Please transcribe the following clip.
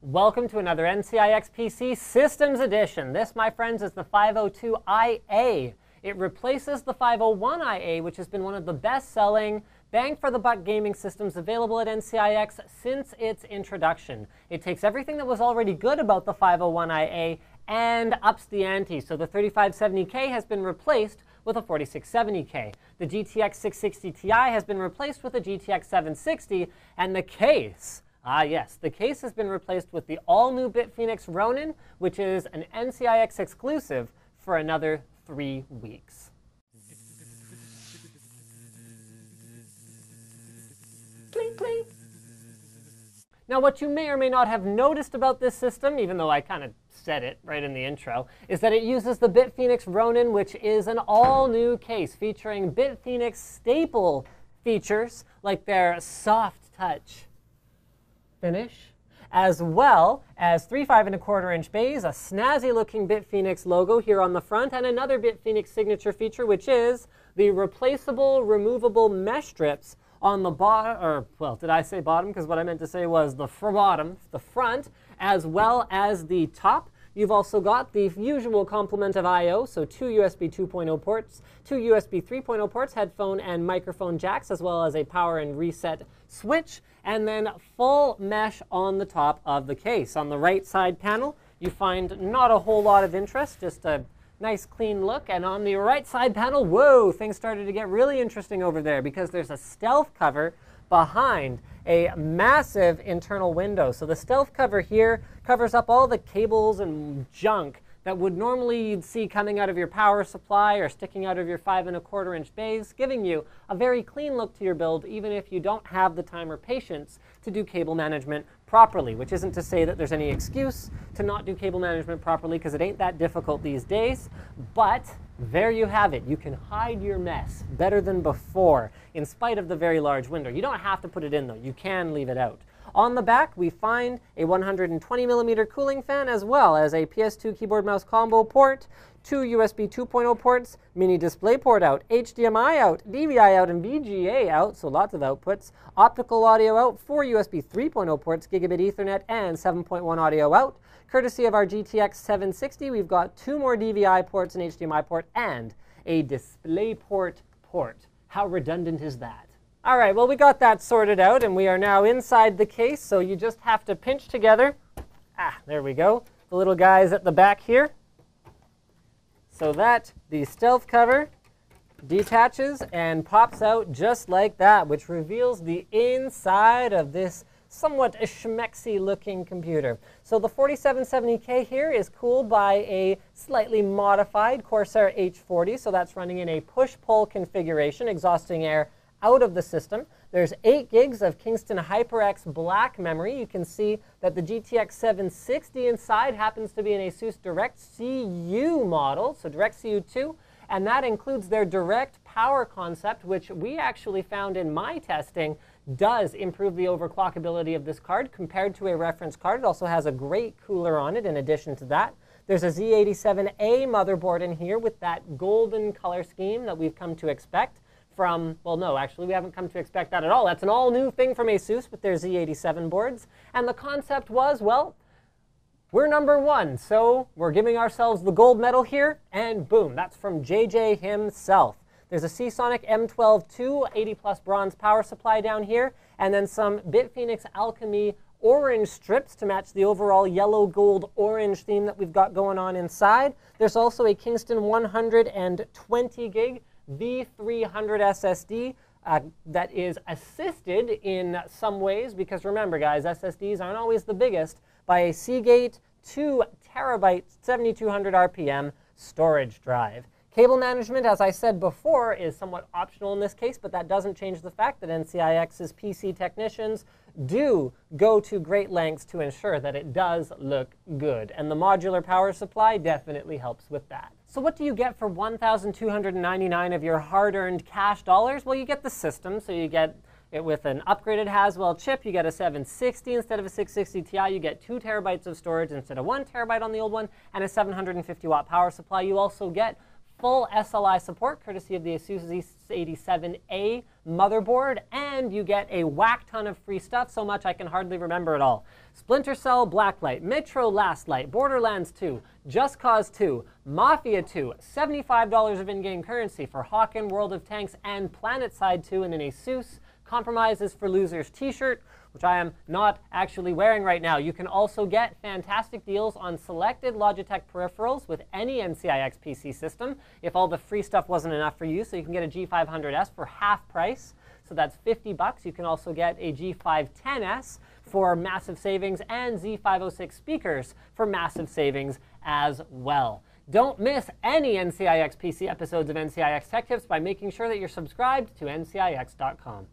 Welcome to another NCIXPC Systems Edition. This, my friends, is the 502IA. It replaces the 501IA, which has been one of the best-selling, bang-for-the-buck gaming systems available at NCIX since its introduction. It takes everything that was already good about the 501IA and ups the ante. So the 3570K has been replaced with a 4670K. The GTX 660 Ti has been replaced with a GTX 760, and the case, yes, the case has been replaced with the all-new BitFenix Ronin, which is an NCIX exclusive for another 3 weeks. Clink, clink. Now, what you may or may not have noticed about this system, even though I kind of said it right in the intro, is that it uses the BitFenix Ronin, which is an all-new case featuring BitFenix staple features like their soft touch finish, as well as 3 5.25-inch bays, a snazzy-looking BitFenix logo here on the front, and another BitFenix signature feature, which is the replaceable, removable mesh strips on the bottom, or, well, did I say bottom? Because what I meant to say was the bottom, the front, as well as the top. You've also got the usual complement of I/O, so 2 USB 2.0 ports, 2 USB 3.0 ports, headphone and microphone jacks, as well as a power and reset switch, and then full mesh on the top of the case. On the right side panel, you find not a whole lot of interest, just a nice clean look. And on the right side panel, whoa, things started to get really interesting over there because there's a stealth cover behind a massive internal window. So the stealth cover here covers up all the cables and junk that would normally you'd see coming out of your power supply or sticking out of your 5 1/4-inch bays, giving you a very clean look to your build, even if you don't have the time or patience to do cable management properly, which isn't to say that there's any excuse to not do cable management properly, because it ain't that difficult these days. But there you have it. You can hide your mess better than before, in spite of the very large window. You don't have to put it in, though. You can leave it out. On the back, we find a 120mm cooling fan, as well as a PS2 keyboard mouse combo port, 2 USB 2.0 ports, mini display port out, HDMI out, DVI out, and VGA out, so lots of outputs, optical audio out, 4 USB 3.0 ports, gigabit Ethernet, and 7.1 audio out. Courtesy of our GTX 760, we've got 2 more DVI ports, an HDMI port, and a DisplayPort port. How redundant is that? All right, well, we got that sorted out, and we are now inside the case, so you just have to pinch together. There we go. The little guys at the back here, so that the stealth cover detaches and pops out just like that, which reveals the inside of this somewhat schmexy-looking computer. So the 4770K here is cooled by a slightly modified Corsair H40, so that's running in a push-pull configuration, exhausting air out of the system. There's 8 gigs of Kingston HyperX black memory. You can see that the GTX 760 inside happens to be an ASUS DirectCU model, so DirectCU 2, and that includes their direct power concept, which we actually found in my testing does improve the overclockability of this card compared to a reference card. It also has a great cooler on it in addition to that. There's a Z87A motherboard in here with that golden color scheme that we've come to expect from, well, no, actually, we haven't come to expect that at all. That's an all-new thing from ASUS with their Z87 boards. And the concept was, well, we're #1, so we're giving ourselves the gold medal here, and boom, that's from JJ himself. There's a Seasonic M12-2 80+ bronze power supply down here, and then some BitFenix Alchemy orange strips to match the overall yellow, gold, orange theme that we've got going on inside. There's also a Kingston 120 gig V300 SSD that is assisted in some ways, because remember, guys, SSDs aren't always the biggest, by a Seagate 2 terabyte 7200 RPM storage drive. Cable management, as I said before, is somewhat optional in this case, but that doesn't change the fact that NCIX's PC technicians do go to great lengths to ensure that it does look good, and the modular power supply definitely helps with that. So what do you get for $1,299 of your hard-earned cash dollars? Well, you get the system, so you get it with an upgraded Haswell chip. You get a 760 instead of a 660 Ti. You get 2 terabytes of storage instead of 1 terabyte on the old one, and a 750-watt power supply. You also get full SLI support, courtesy of the ASUS Z87A motherboard, and you get a whack ton of free stuff, so much I can hardly remember it all. Splinter Cell Blacklight, Metro Last Light, Borderlands 2, Just Cause 2, Mafia 2, $75 of in-game currency for Hawken, World of Tanks, and PlanetSide 2 in an Asus Compromises for Losers t-shirt, which I am not actually wearing right now. You can also get fantastic deals on selected Logitech peripherals with any NCIXPC system if all the free stuff wasn't enough for you. So you can get a G500S for half price. So that's $50. You can also get a G510S for massive savings and Z506 speakers for massive savings as well. Don't miss any NCIXPC episodes of NCIX Tech Tips by making sure that you're subscribed to NCIX.com.